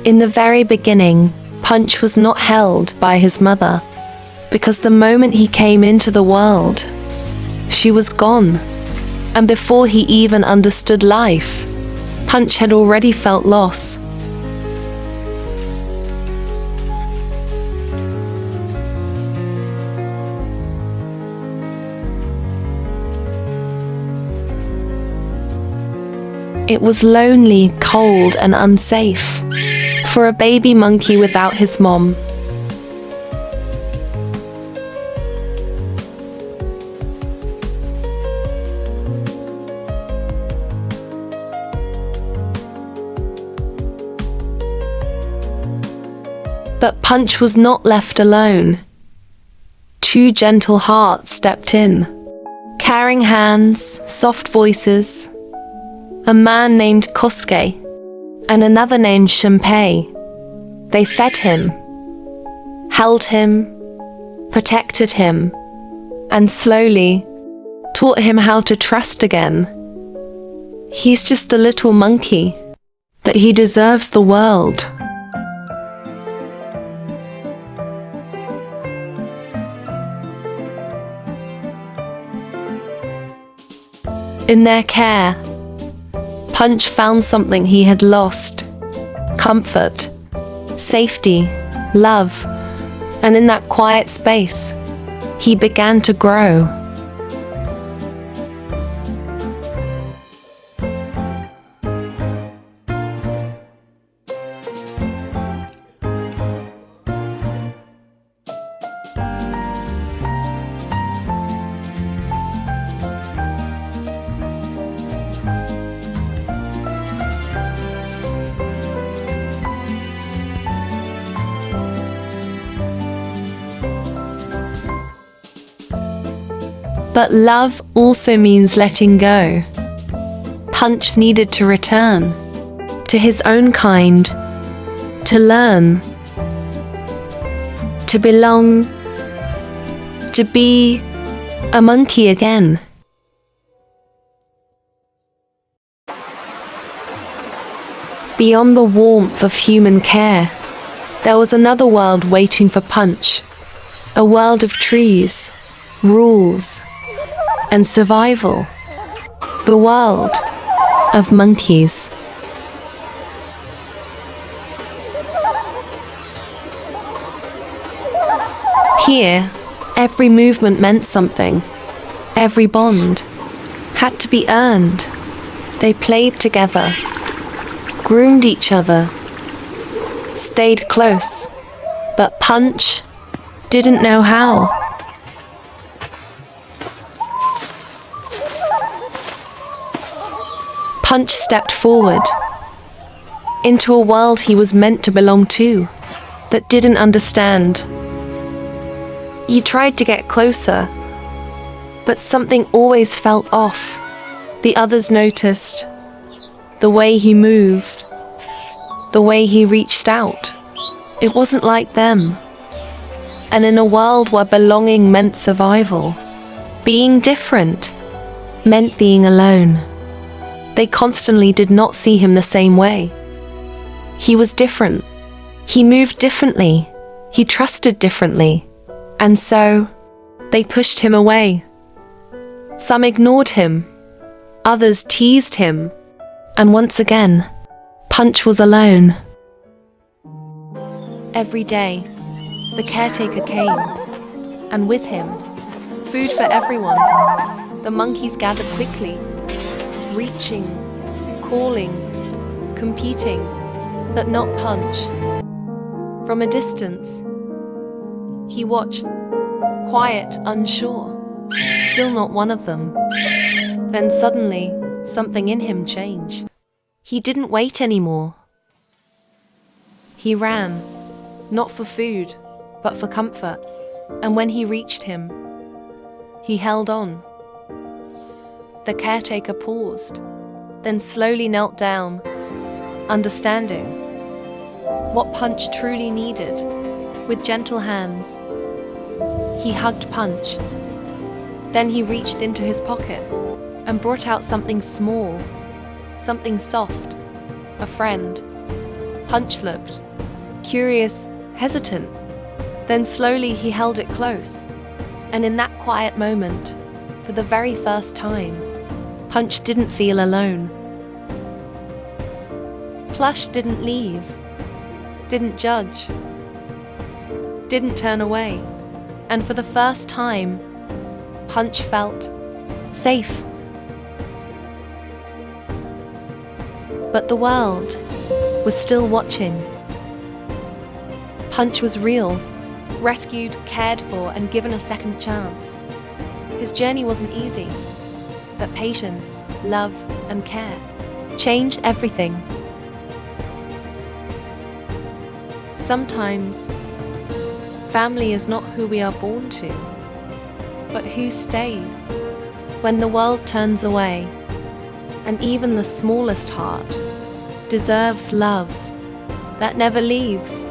In the very beginning, Punch was not held by his mother, because the moment he came into the world, she was gone. And before he even understood life, Punch had already felt loss. It was lonely, cold, and unsafe for a baby monkey without his mom. But Punch was not left alone. Two gentle hearts stepped in, caring hands, soft voices. A man named Kosuke and another named Shinpei. They fed him, held him, protected him, and slowly taught him how to trust again. He's just a little monkey, but he deserves the world. In their care, Punch found something he had lost: comfort, safety, love, and in that quiet space, he began to grow. But love also means letting go. Punch needed to return to his own kind, to learn, to belong, to be a monkey again. Beyond the warmth of human care, there was another world waiting for Punch. A world of trees, rules, and survival. The world of monkeys. Here, every movement meant something. Every bond had to be earned. They played together, groomed each other, stayed close, but Punch didn't know how. Punch stepped forward into a world he was meant to belong to, but didn't understand. He tried to get closer, but something always felt off. The others noticed the way he moved, the way he reached out. It wasn't like them. And in a world where belonging meant survival, being different meant being alone. They constantly did not see him the same way. He was different. He moved differently. He trusted differently. And so, they pushed him away. Some ignored him. Others teased him. And once again, Punch was alone. Every day, the caretaker came. And with him, food for everyone. The monkeys gathered quickly, reaching, calling, competing, but not Punch. From a distance, he watched, quiet, unsure, still not one of them. Then suddenly, something in him changed. He didn't wait anymore. He ran, not for food, but for comfort. And when he reached him, he held on. The caretaker paused, then slowly knelt down, understanding what Punch truly needed. With gentle hands, he hugged Punch. Then he reached into his pocket and brought out something small, something soft, a friend. Punch looked curious, hesitant. Then slowly he held it close. And in that quiet moment, for the very first time, Punch didn't feel alone. Plush didn't leave, didn't judge, didn't turn away. And for the first time, Punch felt safe. But the world was still watching. Punch was real, rescued, cared for, and given a second chance. His journey wasn't easy, but patience, love, and care changed everything. Sometimes, family is not who we are born to, but who stays when the world turns away. And even the smallest heart deserves love that never leaves.